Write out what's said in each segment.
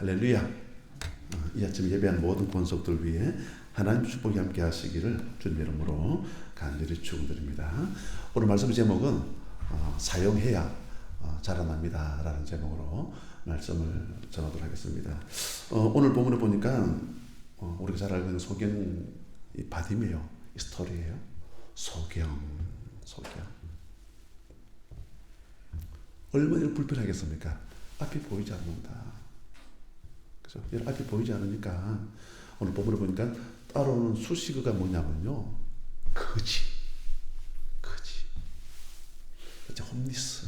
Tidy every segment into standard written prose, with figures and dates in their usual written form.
할렐루야. 이 아침 예배하는 모든 권속들 위해 하나님 축복이 함께 하시기를 주님 이름으로 간절히 축원드립니다. 오늘 말씀 제목은 사용해야 자라납니다 라는 제목으로 말씀을 전하도록 하겠습니다. 오늘 본문을 보니까 우리가 잘 알고 있는 소경 바디메오 스토리예요. 소경 얼마나 불편하겠습니까? 앞이 보이지 않는다. 그죠? 앞이 보이지 않으니까 오늘 본문을 보니까 따라오는 수식어가 뭐냐면요, 거지. 홈리스.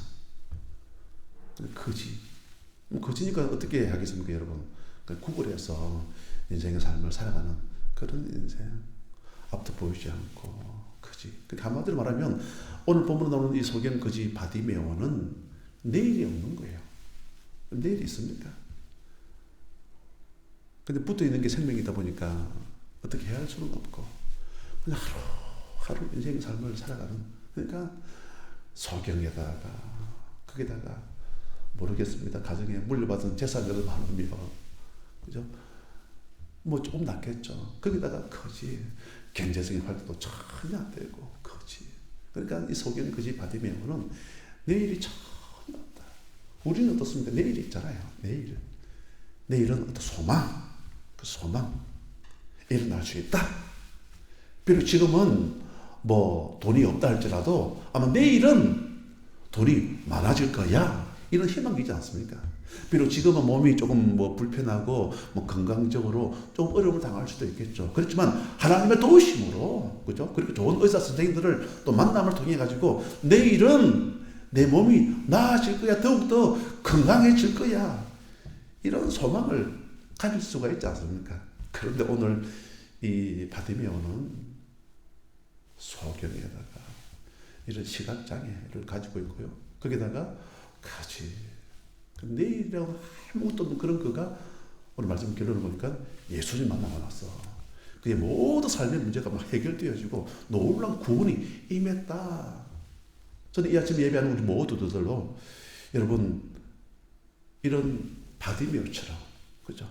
거지니까 어떻게 하겠습니까, 여러분? 구걸해서 인생의 삶을 살아가는 그런 인생. 앞도 보이지 않고 거지. 한마디로 말하면 오늘 본문에 나오는 이 소경 거지 바디메오는 내일이 없는 거예요. 내일이 있습니까? 근데 붙어 있는 게 생명이다 보니까 어떻게 해야 할 수는 없고 그냥 하루 인생의 삶을 살아가는, 그러니까 소경에다가 거기다가 모르겠습니다. 가정에 물려받은 재산들은 많으며, 그죠? 뭐 조금 낫겠죠. 거기다가 거지, 경제적인 활동도 전혀 안 되고 거지. 그러니까 이 소경 거지 바디메오는 내일이 전혀 없다. 우리는 어떻습니까? 내일이 있잖아요. 내일은 어떤 소망. 그 소망, 일어날 수 있다. 비록 지금은 뭐 돈이 없다 할지라도 아마 내일은 돈이 많아질 거야. 이런 희망이 있지 않습니까? 비록 지금은 몸이 조금 뭐 불편하고 뭐 건강적으로 좀 어려움을 당할 수도 있겠죠. 그렇지만 하나님의 도우심으로, 그죠? 그리고 좋은 의사 선생님들을 또 만남을 통해 가지고 내일은 내 몸이 나아질 거야. 더욱더 건강해질 거야. 이런 소망을 가질 수가 있지 않습니까? 그런데 오늘 이 바디메오는 소경에다가 이런 시각장애를 가지고 있고요. 거기다가 가지. 내일이라고 아무것도 없는 그런 그가 오늘 말씀 결론을 보니까 예수님 만나고 났어. 그의 모든 삶의 문제가 막 해결되어지고 놀라운 구원이 임했다. 저는 이 아침 예배하는 우리 모두들로 여러분 이런 바디메오처럼, 그죠?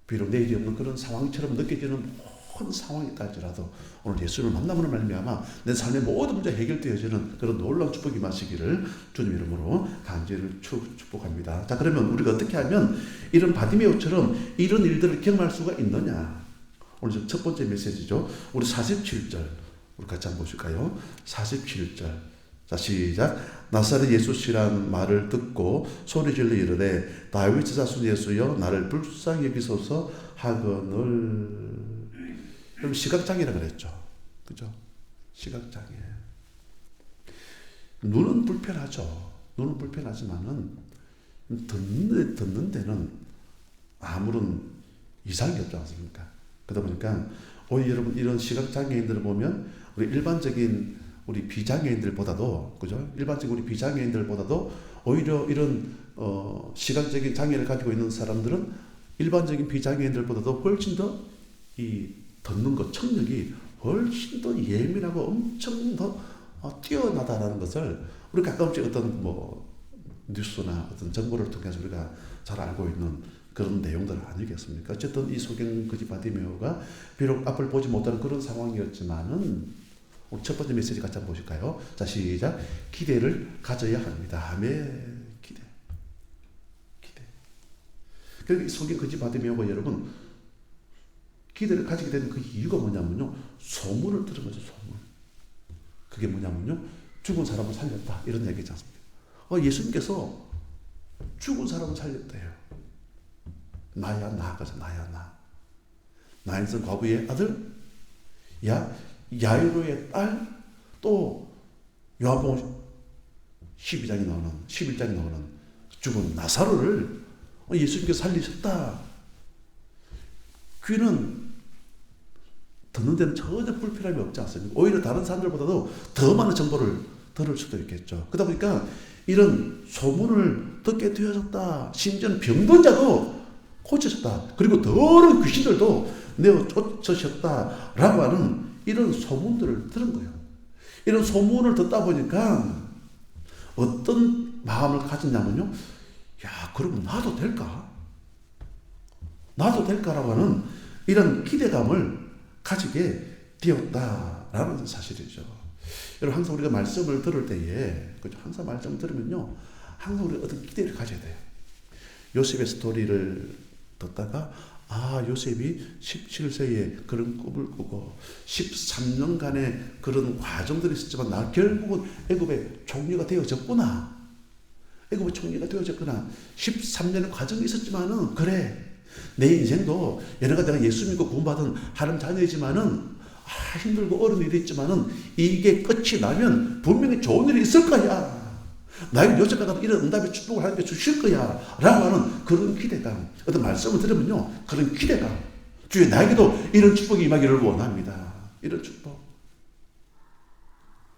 비록 내일이 없는 그런 상황처럼 느껴지는 모든 상황이 있다 할지라도 오늘 예수를 만남으로 말미암아 내 삶의 모든 문제 해결되어지는 그런 놀라운 축복이 마시기를 주님 이름으로 간절히 축복합니다. 자, 그러면 우리가 어떻게 하면 이런 바디메오처럼 이런 일들을 경험할 수가 있느냐? 오늘 첫 번째 메시지죠. 우리 47절 우리 같이 한번 보실까요? 47절. 자, 시작. 나사렛 예수시라는 말을 듣고 소리질러 이르되 다윗의 자손 예수여 나를 불쌍히 여기소서 하거늘. 그럼 시각장애라 그랬죠. 그죠? 시각장애. 눈은 불편하죠. 눈은 불편하지만은 듣는 데는 아무런 이상이 없지 않습니까? 그러다 보니까 오히려 여러분 이런 시각장애인들을 보면 우리 비장애인들보다도, 그죠? 일반적인 우리 비장애인들보다도 오히려 이런 시각적인 장애를 가지고 있는 사람들은 일반적인 비장애인들보다도 훨씬 더 이 듣는 것 청력이 훨씬 더 예민하고 엄청 더 뛰어나다라는 것을 우리 가끔씩 어떤 뭐 뉴스나 어떤 정보를 통해서 우리가 잘 알고 있는 그런 내용들 아니겠습니까? 어쨌든 이 소경 거지 바디메오가 비록 앞을 보지 못하는 그런 상황이었지만은 오늘 첫 번째 메시지 같이 한번 보실까요? 자, 시작. 기대를 가져야 합니다. 아멘. 기대. 그러니까 이 소경 거지 바디메오가 여러분 기대를 가지게 되는 그 이유가 뭐냐면요, 소문을 들은 거죠. 소문. 그게 뭐냐면요, 죽은 사람을 살렸다 이런 얘기지 않습니까? 예수님께서 죽은 사람을 살렸대요. 나야 나. 나인선 과부의 아들, 야이로의 딸, 또 요한복음 11장에 나오는 죽은 나사로를 예수님께서 살리셨다. 귀는 듣는 데는 전혀 불편함이 없지 않습니까? 오히려 다른 사람들보다도 더 많은 정보를 들을 수도 있겠죠. 그러다 보니까 이런 소문을 듣게 되어졌다. 심지어는 병든 자도 고쳐졌다. 그리고 더러운 귀신들도 내어 쫓으셨다. 라고 하는 이런 소문들을 들은 거예요. 이런 소문을 듣다 보니까 어떤 마음을 가졌냐면요. 야, 그러면 나도 될까? 나도 될까라고 하는 이런 기대감을 가지게 되었다라는 사실이죠. 여러분, 항상 우리가 말씀을 들을 때에, 그죠? 항상 말씀을 들으면요, 항상 우리가 어떤 기대를 가져야 돼요. 요셉의 스토리를 듣다가, 요셉이 17세에 그런 꿈을 꾸고 13년간의 그런 과정들이 있었지만 나 결국은 애굽의 총리가 되어졌구나. 애굽의 총리가 되어졌구나. 13년의 과정이 있었지만은, 그래, 내 인생도 여러가 내가 예수 믿고 구원받은 하나님 자녀이지만은 힘들고 어려운 일이 있지만은 이게 끝이 나면 분명히 좋은 일이 있을 거야. 나에게 여태까지 이런 응답의 축복을 하나님께 주실 거야 라고 하는 그런 기대감. 어떤 말씀을 들으면요, 그런 기대감, 주여 나에게도 이런 축복이 임하기를 원합니다. 이런 축복.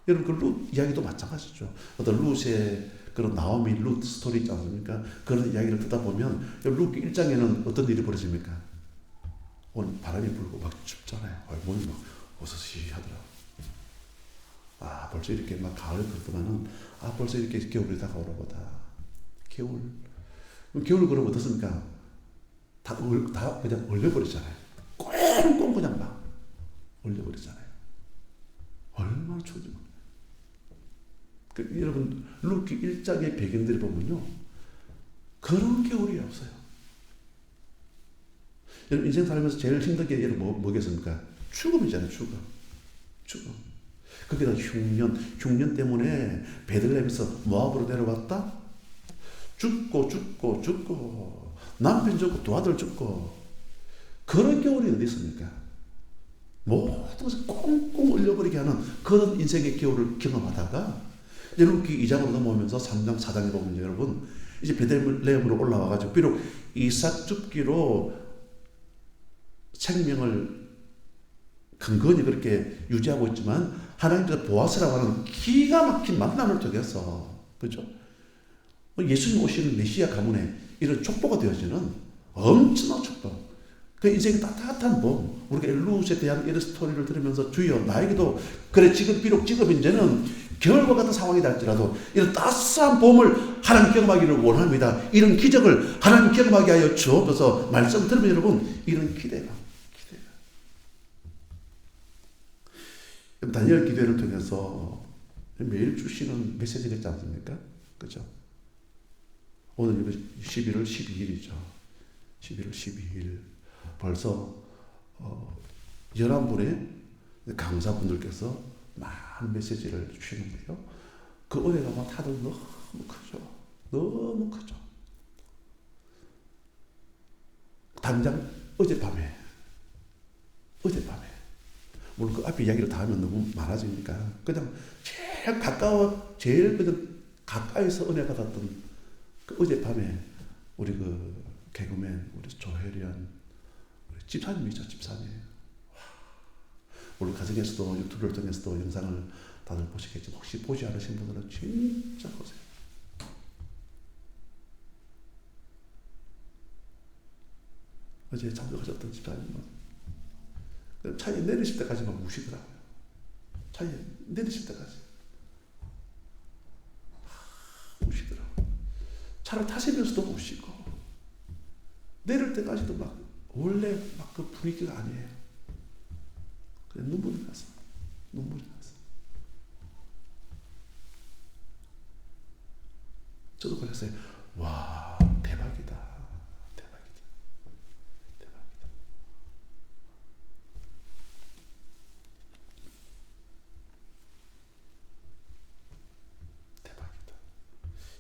여러분, 그 룻 이야기도 마찬가지죠. 어떤 룻의 그런 나오미 룻 스토리 있지 않습니까? 그런 이야기를 듣다 보면 룻 1장에는 어떤 일이 벌어집니까? 오늘 바람이 불고 막 춥잖아요. 몸이 막 어서시 하더라고요. 벌써 이렇게 막 가을 그렇더만은, 벌써 이렇게 겨울이 다가오나 보다. 겨울. 겨울 그러면 어떻습니까? 다 그냥 얼려버리잖아요. 꽁꽁 그냥 막 얼려버리잖아요. 얼마나 추워지. 여러분, 룻기 1장의 배경들을 보면요, 그런 겨울이 없어요. 여러분, 인생 살면서 제일 힘든 게 뭐겠습니까? 죽음이잖아요. 죽음. 거기다 흉년 때문에 베들레헴에서 모압으로 내려왔다. 죽고 남편 죽고 두 아들 죽고, 그런 겨울이 어디 있습니까? 모든 것을 꽁꽁 얼려버리게 하는 그런 인생의 겨울을 경험하다가 룻기 2장으로 넘어오면서 3장 4장에 보면 여러분, 이제 베들레헴으로 올라와가지고 비록 이삭 죽기로 생명을 근근히 그렇게 유지하고 있지만 하나님께서 보아스라고 하는 기가 막힌 만남을 통해서, 그죠? 예수님 오시는 메시아 가문에 이런 족보가 되어지는 엄청난 축복. 그 인생의 따뜻한 봄, 우리가 룻에 대한 이런 스토리를 들으면서, 주여 나에게도, 그래 비록 지금 이제는 겨울과 같은 상황이 될지라도 이런 따스한 봄을 하나님 경험하기를 원합니다. 이런 기적을 하나님 경험하게 하여 주옵소서. 말씀 들으면 여러분, 이런 기대가. 다니엘 기도를 통해서 매일 주시는 메시지가 있지 않습니까? 그죠? 오늘 11월 12일이죠. 11월 12일. 벌써 11분의 강사분들께서 많은 메시지를 주시는데요. 그 은혜가 막 다들 너무 크죠. 너무 크죠. 당장 어젯밤에 물론 그 앞에 이야기를 다 하면 너무 많아지니까 그냥 제일 그냥 가까이서 은혜 받았던 그 어젯밤에 우리 그 개그맨 우리 조혜련 우리 집사님이죠. 집사님. 물론 가정에서도 유튜브를 통해서도 영상을 다들 보시겠지만 혹시 보지 않으신 분들은 진짜 보세요. 어제 참석하셨던 집사님은 차에 내리실 때까지 막 우시더라고요. 차에 내리실 때까지 우시더라고요. 차를 타시면서도 우시고 내릴 때까지도 막 원래 막 그 분위기가 아니에요. 그냥 눈물이 났어. 저도 그랬어요. 와, 대박이다.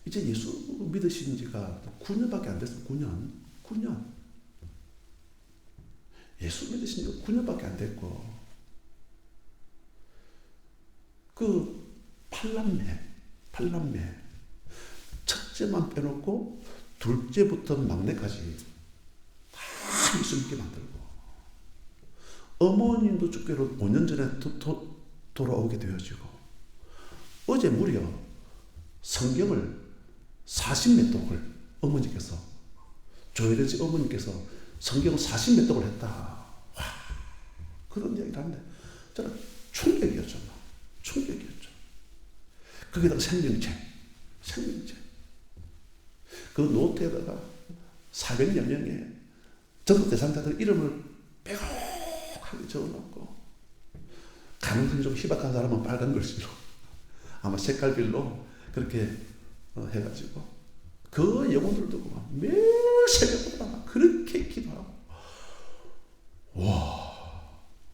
이제 예수 믿으신 지가 9년밖에 안 됐어요. 9년. 예수 믿으신 지가 9년밖에 안 됐고, 그 팔남매. 첫째만 빼놓고 둘째부터 막내까지 다 예수 믿게 만들고, 어머님도 죽기로 5년 전에 돌아오게 되어지고, 어제 무려 성경을 40몇 독을 어머니께서, 조혜련 씨 어머니께서 성경을 40몇 독을 했다. 와, 그런 이야기를 하는데 저는 충격이었죠. 거기다가 생명책. 그 노트에다가 400여 명의 전도 대상자들 이름을 빼곡하게 적어놓고 가능성이 좀 희박한 사람은 빨간 글씨로 아마 색깔별로 그렇게 해가지고 그 영혼들 두고 매일 새벽마다 그렇게 기도하고 와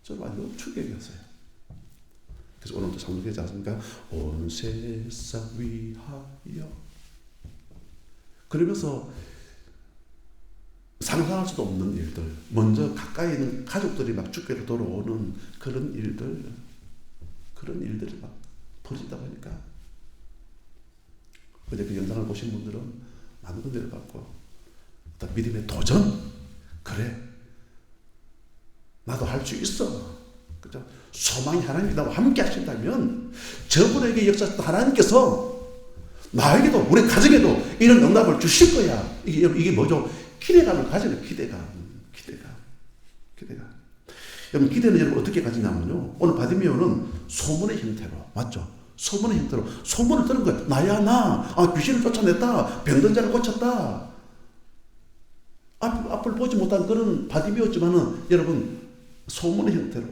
저는 완전 충격이었어요. 그래서 오늘도 상속되지 않습니까? 온 세상 위하여 그러면서 상상할 수도 없는 일들, 먼저 가까이 있는 가족들이 막 죽게로 돌아오는 그런 일들이 막 벌어지다 보니까 어제 그 영상을 보신 분들은 많은 은혜를 받고 어떤 믿음의 도전, 그래 나도 할 수 있어, 그죠? 소망이 하나님이 나와 함께 하신다면 저분에게 역사하셨던 하나님께서 나에게도 우리 가정에도 이런 응답을 주실 거야. 이게 뭐죠? 기대감을 가지는 기대감. 여러분 기대는 여러분 어떻게 가지냐면요. 오늘 바디메오는 소문의 형태로, 맞죠? 소문의 형태로 소문을 들은 거야. 나야 나. 귀신을 쫓아냈다. 병든 자를 고쳤다. 앞을 보지 못한 그런 바디메오였지만은 여러분 소문의 형태로.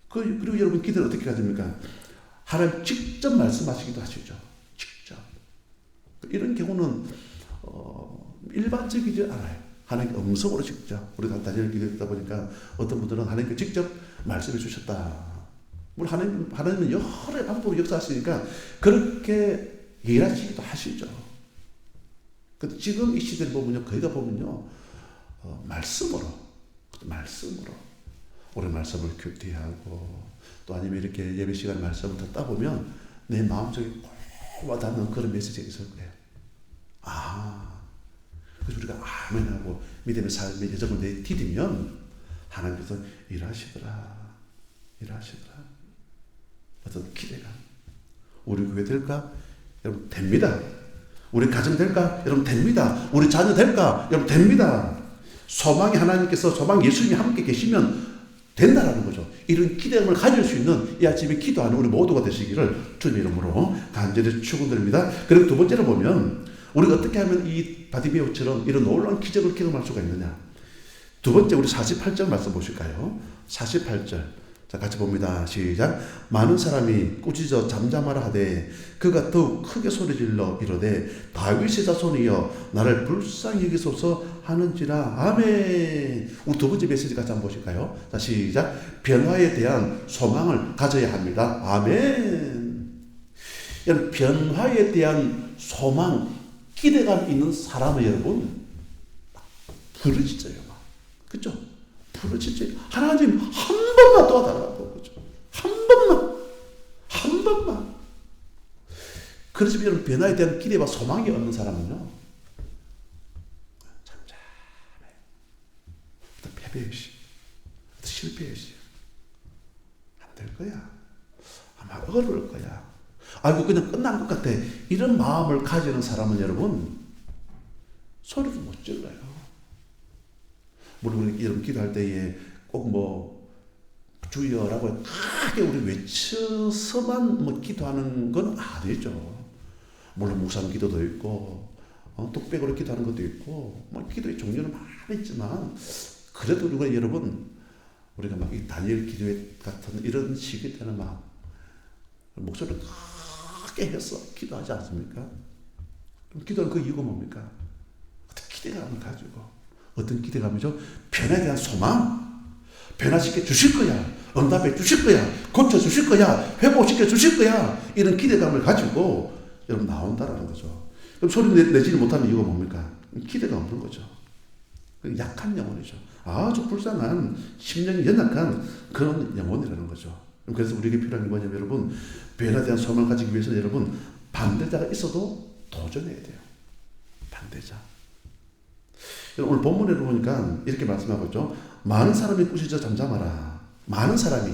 그리고 여러분 기대는 어떻게 가집니까? 하나님 직접 말씀하시기도 하시죠. 직접. 이런 경우는 일반적이지 않아요. 하나님 음성으로 직접. 우리가 다니엘 기도했다 보니까 어떤 분들은 하나님께 직접 말씀해 주셨다. 물론 하나님은 여러 방법으로 역사하시니까 그렇게 일하시기도 하시죠. 근데 지금 이 시대를 보면요, 거기가 보면요, 말씀으로 우리 말씀을 큐티하고 또 아니면 이렇게 예배 시간 말씀을 듣다 보면 내 마음속에 꼭 와닿는 그런 메시지가 있을 거예요. 그래서 우리가 아멘하고 믿음의 삶의 여정을 내디디면 하나님께서 일하시더라. 어떤 기대감. 우리 교회 될까? 여러분 됩니다. 우리 가정 될까? 여러분 됩니다. 우리 자녀 될까? 여러분 됩니다. 소망이 하나님께서 소망 예수님이 함께 계시면 된다라는 거죠. 이런 기대감을 가질 수 있는 이 아침에 기도하는 우리 모두가 되시기를 주님 이름으로 간절히 축원드립니다. 그리고 두 번째로 보면 우리가 어떻게 하면 이 바디메오처럼 이런 놀라운 기적을 경험할 수가 있느냐. 두 번째 우리 48절 말씀 보실까요? 48절. 자, 같이 봅니다. 시작. 많은 사람이 꾸짖어 잠잠하라 하되 그가 더욱 크게 소리질러 이르되 다윗의 자손이여 나를 불쌍히 여기소서 하는지라. 아멘. 우리 두 번째 메시지 같이 한번 보실까요? 자, 시작. 변화에 대한 소망을 가져야 합니다. 아멘. 여러분 변화에 대한 소망, 기대감 있는 사람은 여러분 부르짖어요. 그렇죠? 부르짖어요. 하나님 한 번만 도와달라고. 그렇죠? 한 번만. 그렇지만 여러분 변화에 대한 기대와 소망이 없는 사람은요 잠잠해. 패배의식, 실패의식. 안 될 거야. 아마 어려울 거야. 그냥 끝난 것 같아. 이런 마음을 가지는 사람은 여러분 소리도 못 질러요. 물론 여러분 기도할 때에 꼭 주여라고 크게 우리 외쳐서만 기도하는 건 아니죠. 물론 묵상 기도도 있고 뚝배기로 기도하는 것도 있고 기도의 종류는 많이 있지만 그래도 우리가 여러분 우리가 막 이 다니엘 기도회 같은 이런 시기 때는 막 목소리를 크게 해서 기도하지 않습니까? 그럼 기도하는 그 이유가 뭡니까? 어떤 기대감을 가지고. 어떤 기대감이죠? 변화에 대한 소망. 변화시켜 주실 거야. 응답해 주실 거야. 고쳐 주실 거야. 회복시켜 주실 거야. 이런 기대감을 가지고 여러분 나온다라는 거죠. 그럼 소리 내지 못하는 이유가 뭡니까? 기대가 없는 거죠. 약한 영혼이죠. 아주 불쌍한 심령이 연약한 그런 영혼이라는 거죠. 그래서 우리에게 필요한 게 뭐냐면 여러분 변화에 대한 소망을 가지기 위해서 여러분 반대자가 있어도 도전해야 돼요. 반대자. 오늘 본문에 보니까 이렇게 말씀하고 있죠. 많은 사람이 꾸짖어 잠잠하라. 많은 사람이라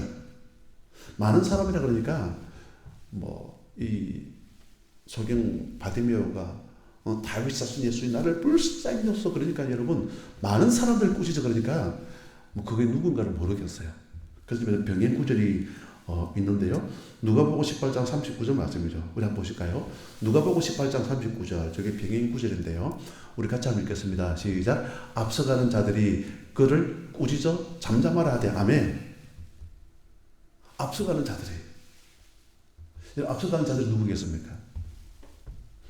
그러니까 이 소경 바디메오가 다윗 자손 예수님 나를 불쌍히 여기소서 그러니까 여러분 많은 사람들 꾸짖어 그러니까 그게 누군가를 모르겠어요. 그래서 병행 구절이 있는데요. 누가복음 18장 39절 말씀이죠. 우리 한번 보실까요? 누가복음 18장 39절 저게 병행 구절인데요. 우리 같이 한번 읽겠습니다. 시작. 앞서가는 자들이 그를 꾸짖어 잠잠하라 하되 아멘. 앞서가는 자들이. 앞서가는 자들이 누구겠습니까?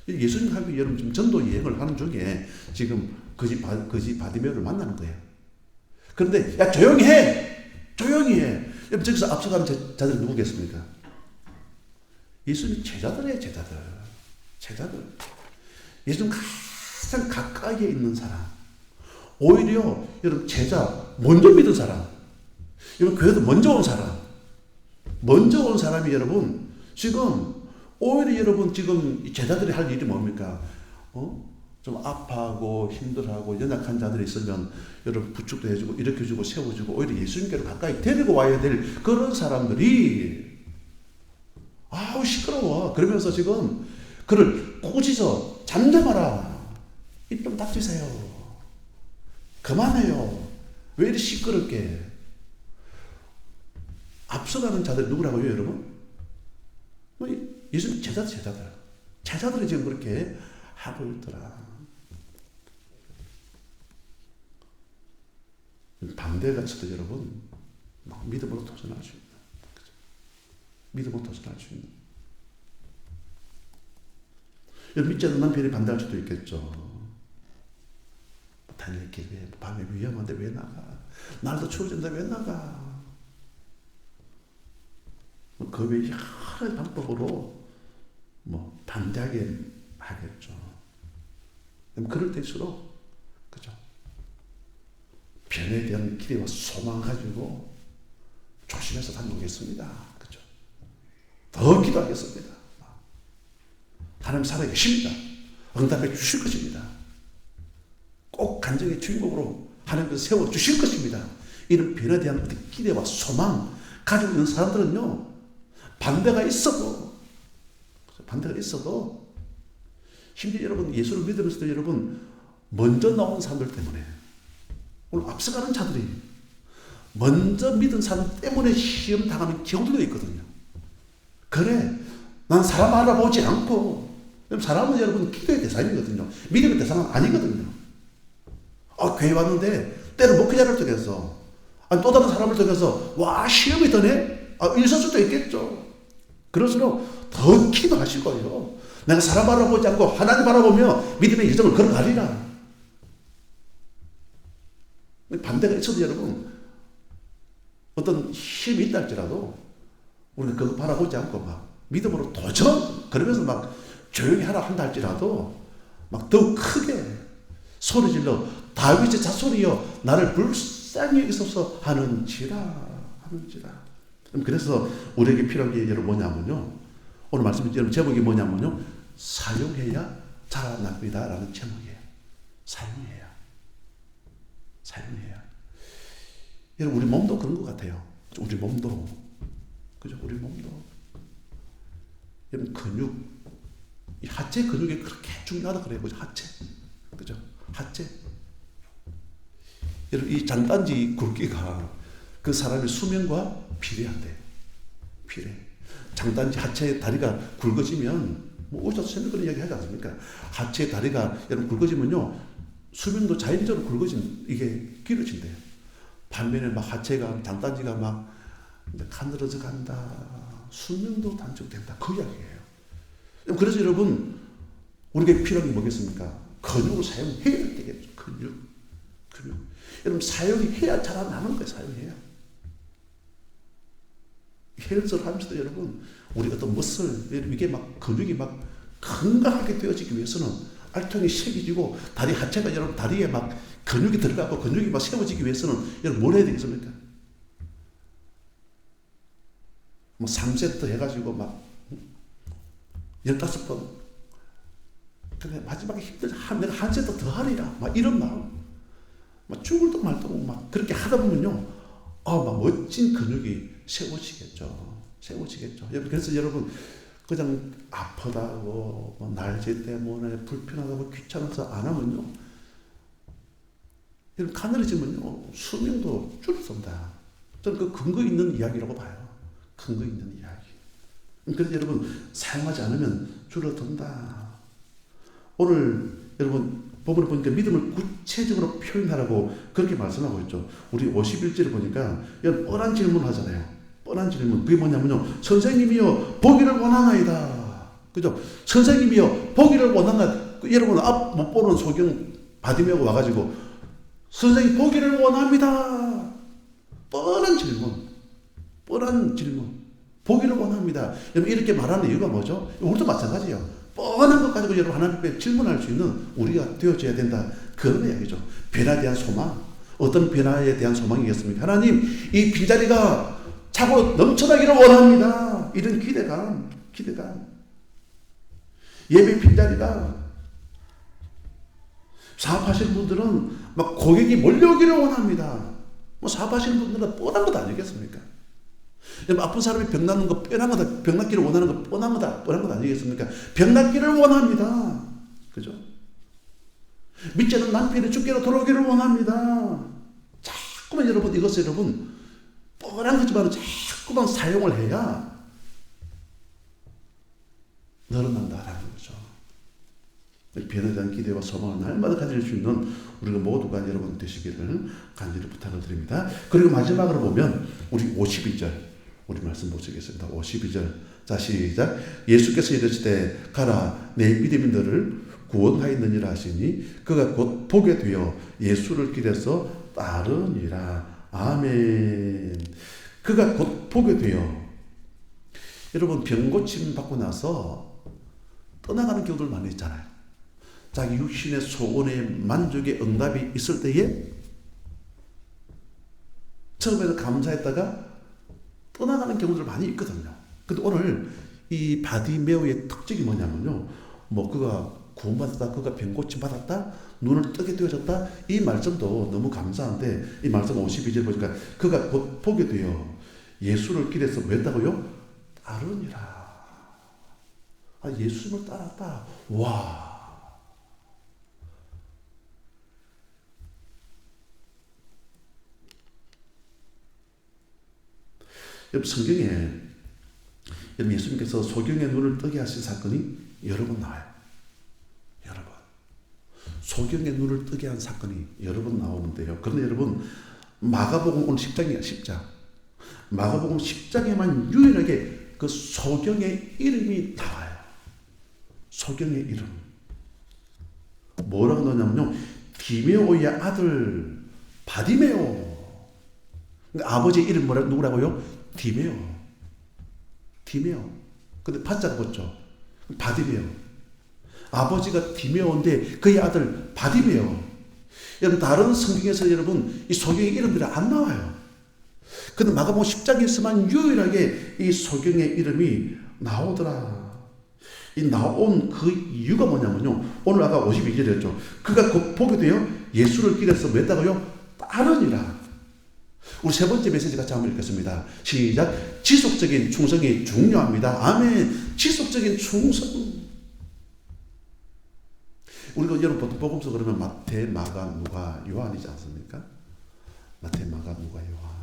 예수님 하고 여러분 지금 전도 여행을 하는 중에 지금 거지 바디메오를 만나는 거예요. 그런데 야 조용히 해! 조용히 해! 여러분 저기서 앞서가는 자들이 누구겠습니까? 예수님 제자들이에요. 제자들. 예수님 가장 가까이에 있는 사람. 오히려 여러분 제자 먼저 믿은 사람. 여러분 교회도 먼저 온 사람. 먼저 온 사람이 여러분 지금 오히려 여러분 지금 제자들이 할 일이 뭡니까? 좀 아파하고 힘들어하고 연약한 자들이 있으면 여러분 부축도 해주고 일으켜주고 세워주고 오히려 예수님께로 가까이 데리고 와야 될 그런 사람들이 아우 시끄러워. 그러면서 지금 그를 꾸짖어 잠잠하라. 입 좀 닥치세요. 그만해요. 왜 이리 시끄럽게. 앞서가는 자들이 누구라고요 여러분? 예수님 제자들이 지금 그렇게 하고 있더라. 반대가 있어도 여러분 믿음으로 도전할 수 있는, 믿음으로 도전할 수 있는. 여러분 믿지 않는 남편이 반대할 수도 있겠죠. 달릴길에 밤에 위험한데 왜 나가? 날도 추워진다 왜 나가? 그 외에 여러 방법으로 반대하게 하겠죠. 그럴 때일수록 그죠? 변에 대한 기대와 소망 가지고 조심해서 다녀오겠습니다. 그죠? 더 기도하겠습니다. 하나님 살아계십니다. 응답해 주실 것입니다. 꼭 간증의 주인공으로 하나님께서 세워주실 것입니다. 이런 변에 대한 기대와 소망 가지고 있는 사람들은요, 반대가 있어도 심지어 여러분 예수를 믿으면서도 여러분 먼저 나온 사람들 때문에 오늘 앞서가는 자들이 먼저 믿은 사람 때문에 시험 당하는 경우도 있거든요. 그래, 난 사람 알아보지 않고, 사람은 여러분 기도의 대상이거든요. 믿음의 대상은 아니거든요. 교회 왔는데 때로 목회자를 통해서 또 다른 사람을 통해서 와 시험이 더네? 있을 수도 있겠죠. 그럴수록 더 기도하시고요. 내가 사람 바라보지 않고 하나님 바라보며 믿음의 여정을 걸어가리라. 반대가 있어도 여러분 어떤 힘이 있다 할지라도 우리가 그거 바라보지 않고 막 믿음으로 도전 그러면서 막 조용히 하라 한다 할지라도 막 더욱 크게 소리질러 다윗의 자손이여 나를 불쌍히 여기소서 하는지라. 그래서 우리에게 필요한 게 여러분 뭐냐면요, 오늘 말씀 여러분 제목이 뭐냐면요, 사용해야 자라납니다 라는 제목이에요. 사용해야. 여러분 우리 몸도 그런 것 같아요. 우리 몸도 여러분 근육, 이 하체 근육이 그렇게 중요하다 그래요. 그죠? 하체. 여러분 이 장단지 굵기가 그 사람의 수명과 비례한대요. 장단지 하체의 다리가 굵어지면 어디서 새는 그런 이야기 하지 않습니까? 하체의 다리가 여러분 굵어지면요 수명도 자연적으로 이게 길어진대요. 반면에 막 하체가 장단지가 막 가늘어져 간다. 수명도 단축된다. 그 이야기예요. 그래서 여러분 우리에게 필요한 게 뭐겠습니까? 근육을 사용해야 되겠죠. 근육. 여러분 사용해야 자라나는 거예요. 사용해야. 헬스를 하면서도 여러분 우리 어떤 머슬 이게 막 근육이 막 건강하게 되어지기 위해서는 알통이 새겨지고 다리 하체가 여러분 다리에 막 근육이 들어가고 근육이 막 세워지기 위해서는 여러분 뭘 해야 되겠습니까? 3세트 해가지고 막 15번 근데 마지막에 힘들다. 내가 한 세트 더 하리라. 막 이런 마음. 막 죽을 듯 말 듯 막 그렇게 하다 보면요. 막 멋진 근육이 세워지겠죠. 여러분, 그래서 여러분, 그냥 아프다고, 날씨 때문에 불편하다고 귀찮아서 안 하면요. 여러분, 가늘어지면요. 수명도 줄어든다. 저는 그 근거 있는 이야기라고 봐요. 근거 있는 이야기. 그래서 여러분, 사용하지 않으면 줄어든다. 오늘 여러분 부분을 보니까 믿음을 구체적으로 표현하라고 그렇게 말씀하고 있죠. 우리 51절을 보니까 이런 뻔한 질문을 하잖아요. 뻔한 질문. 그게 뭐냐면요. 선생님이요, 보기를 원하나이다. 그죠? 선생님이요, 보기를 원하나. 여러분, 앞 못 보는 소경 바디메오가 와가지고, 선생님, 보기를 원합니다. 뻔한 질문. 뻔한 질문. 보기를 원합니다. 여러분, 이렇게 말하는 이유가 뭐죠? 우리도 마찬가지예요. 뻔한 것 가지고 여러분 하나님 앞에 질문할 수 있는 우리가 되어져야 된다. 그런 이야기죠. 변화에 대한 소망. 어떤 변화에 대한 소망이겠습니까? 하나님, 이 빈자리가 차고 넘쳐나기를 원합니다. 이런 기대감. 예배 빈자리가 사업하시는 분들은 막 고객이 몰려오기를 원합니다. 뭐 사업하시는 분들은 뻔한 것 아니겠습니까? 아픈 사람이 병 낫는 거 뻔한 거다. 병 낫기를 원하는 거 뻔한 거다. 뻔한 것 아니겠습니까? 병 낫기를 원합니다. 그죠? 믿지 않는 남편이 죽기로 돌아오기를 원합니다. 자꾸만 여러분 이것을 여러분 뻔한 거지만 자꾸만 사용을 해야 늘어난다라는 거죠. 변화에 대한 기대와 소망을 날마다 가질 수 있는 우리가 모두가 여러분 되시기를 간절히 부탁을 드립니다. 그리고 마지막으로 보면 우리 52절 우리 말씀 보시겠습니다. 52절 자 시작. 예수께서 이르시되 가라 내 믿음이 너를 구원하였느니라 하시니 그가 곧 보게 되어 예수를 길에서 따르니라. 아멘. 그가 곧 보게 되어. 여러분 병 고침 받고 나서 떠나가는 경우들 많이 있잖아요. 자기 육신의 소원의 만족의 응답이 있을 때에 처음에는 감사했다가 떠나가는 경우들 많이 있거든요. 근데 오늘 이 바디메오의 특징이 뭐냐면요. 뭐 그가 구원받았다, 그가 병 고침 받았다, 눈을 뜨게 되어졌다. 이 말씀도 너무 감사한데 이 말씀 52절 보니까 그가 곧 보게 되어 예수를 길에서 뭐 했다고요? 따르니라. 아, 예수님을 따랐다. 와. 여러분 성경에 여러분 예수님께서 소경의 눈을 뜨게 하신 사건이 여러 번 나와요. 여러 번. 소경의 눈을 뜨게 한 사건이 여러 번 나오는데요. 그런데 여러분 마가복음 오늘 10장이야. 10장. 마가복음 10장에만 유일하게 그 소경의 이름이 나와요. 소경의 이름. 뭐라고 넣냐면요. 디메오의 아들 바디메오. 아버지 이름 누구라고요? 디메오. 근데 파자가 붙죠. 바디메오. 아버지가 디메오인데 그의 아들 바디메오. 여러분 다른 성경에서 여러분 이 소경의 이름들이 안 나와요. 근데 마가복음 10장에서만 유일하게 이 소경의 이름이 나오더라. 이 나온 그 이유가 뭐냐면요. 오늘 아까 52절이었죠. 그가 곧 보게 되어 예수를 길에서 뭐 했다고요? 따르니라. 우리 세 번째 메시지 같이 한번 읽겠습니다. 시작. 지속적인 충성이 중요합니다. 아멘. 지속적인 충성. 우리가 여러분 보통 복음서 그러면 마태, 마가, 누가, 요한이지 않습니까? 마태, 마가, 누가, 요한.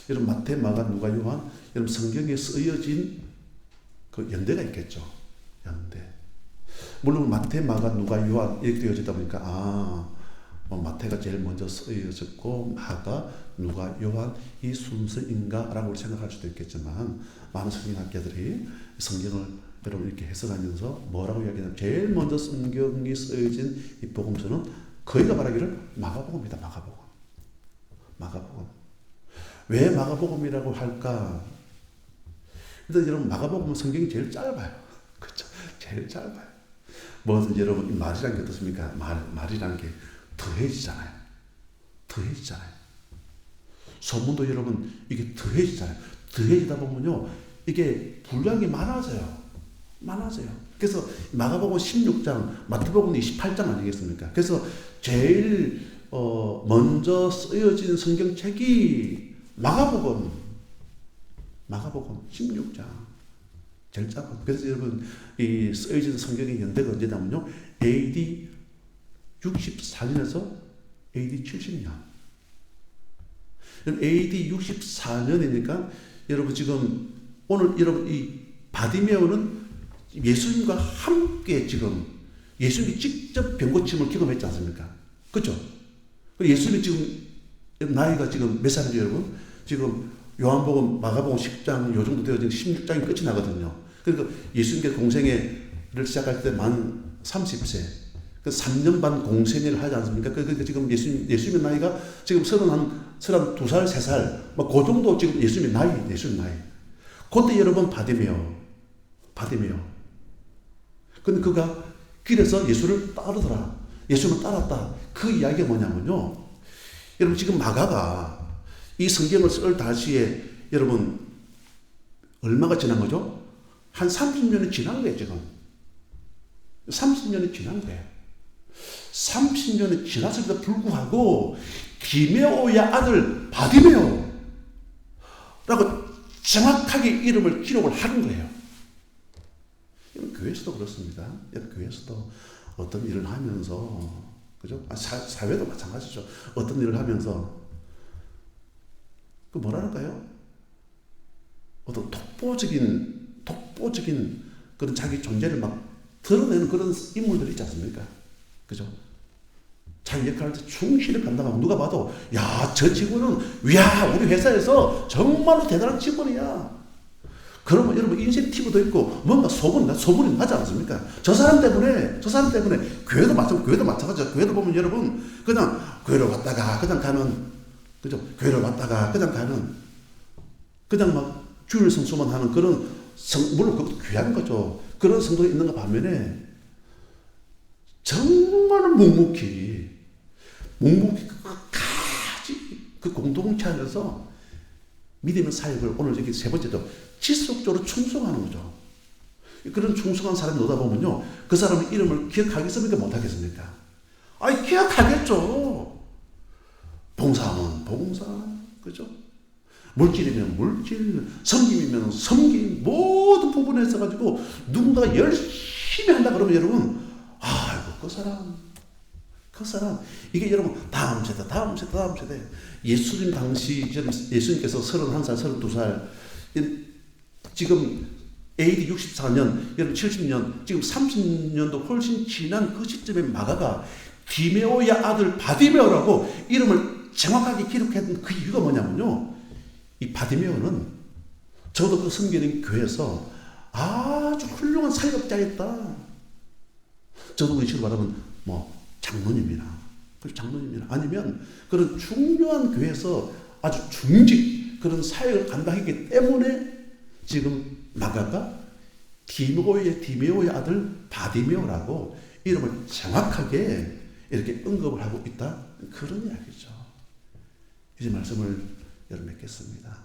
여러분 마태, 마가, 누가, 요한. 여러분 성경에 쓰여진 그 연대가 있겠죠. 연대. 물론 마태, 마가, 누가, 요한 이렇게 되어지다 보니까 마태가 제일 먼저 쓰여졌고 마가, 누가, 요한 이 순서인가라고 우리 생각할 수도 있겠지만 많은 성경학자들이 성경을 여러분 이렇게 해석하면서 뭐라고 이야기하냐면 제일 먼저 성경이 쓰여진 이 복음서는 거기가 말하기를 마가복음이다. 마가복음. 왜 마가복음이라고 할까? 일단 여러분 마가복음은 성경이 제일 짧아요. 그렇죠? 제일 짧아요. 뭐든 여러분 이 말이란 게 어떻습니까? 말이란 게 더해지잖아요. 소문도 여러분 이게 더해지잖아요. 더해지다 보면요 이게 분량이 많아져요. 그래서 마가복음 16장, 마태복음 28장 아니겠습니까? 그래서 제일 먼저 쓰여진 성경책이 마가복음 16장 제일 짧아요. 그래서 여러분 이 쓰여진 성경의 연대가 언제냐면요 AD 64년에서 AD 70년. AD 64년이니까 여러분 지금 오늘 여러분 이 바디메오는 예수님과 함께 지금 예수님이 직접 병고침을 경험했지 않습니까? 그렇죠? 예수님이 지금 나이가 지금 몇 살이죠, 여러분? 지금 요한복음, 마가복음 10장 요 정도 되어 지금 16장이 끝이 나거든요. 그러니까 예수님께서 공생애를 시작할 때 만 30세, 그 3년 반 공생애를 하지 않습니까? 그러니까 지금 예수님의 나이가 지금 32살, 3살, 뭐 그 정도 지금 예수님의 나이. 그때 여러분 바디메오. 근데 그가 길에서 예수를 따르더라. 예수를 따랐다. 그 이야기가 뭐냐면요. 여러분 지금 마가가 이 성경을 쓸 당시에 여러분 얼마가 지난 거죠? 한 30년이 지난 거예요, 지금. 30년이 지난 거예요. 30년이 지났음에도 불구하고 디메오의 아들 바디메오라고 정확하게 이름을 기록을 하는 거예요. 교회에서도 그렇습니다. 교회에서도 어떤 일을 하면서, 그죠? 사회도 마찬가지죠. 어떤 일을 하면서, 그 뭐랄까요? 어떤 독보적인 그런 자기 존재를 막 드러내는 그런 인물들이 있지 않습니까? 그죠? 자기 역할을 충실히 감당하고 누가 봐도, 야, 저 직원은, 야, 우리 회사에서 정말로 대단한 직원이야. 그러면 여러분 인센티브도 있고 뭔가 소문이 나지 않습니까? 저 사람 때문에 교회도 마찬가지죠. 교회도 보면 여러분 그냥 교회를 왔다가 그냥 가는, 그죠? 교회를 왔다가 그냥 가는, 그냥 막 주일 성수만 하는 그런 물론 그것도 귀한 거죠. 그런 성도가 있는가 반면에 정말 묵묵히 끝까지 그 공동체 안에서 믿음의 사역을 오늘 여기 세 번째도 지속적으로 충성하는 거죠. 그런 충성한 사람이 오다 보면요, 그 사람의 이름을 기억하겠습니까? 못하겠습니까? 아니, 기억하겠죠. 봉사하면 봉사, 그죠? 물질이면 물질, 섬김이면 섬김, 모든 부분에 있어가지고 누군가가 열심히 한다 그러면 여러분, 아이고, 그 사람, 이게 여러분, 다음 세대. 예수님 당시, 예수님께서 31살, 32살, 지금 AD 64년, 여러분 70년, 지금 30년도 훨씬 지난 그 시점에 마가가 디메오의 아들 바디메오라고 이름을 정확하게 기록했던 그 이유가 뭐냐면요. 이 바디메오는 저도 그 섬기는 교회에서 아주 훌륭한 사역자였다. 저도 우리 식으로 말하면 장로님이나 아니면 그런 중요한 교회에서 아주 중직 그런 사역을 감당했기 때문에 지금 마가가 디메오의 아들 바디메오라고 이름을 정확하게 이렇게 언급을 하고 있다. 그런 이야기죠. 이제 말씀을 여러분 맺겠습니다.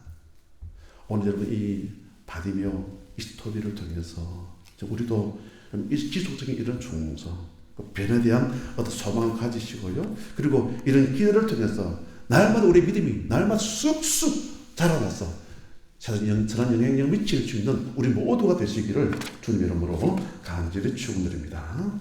오늘 여러분 이 바디메오 이 스토리를 통해서 우리도 지속적인 이런 충성, 변에 대한 어떤 소망을 가지시고요. 그리고 이런 기회를 통해서 날마다 우리 믿음이 날마다 쑥쑥 자라나서 선한 영향력을 미칠 수 있는 우리 모두가 되시기를 주님 이름으로 간절히 축원드립니다.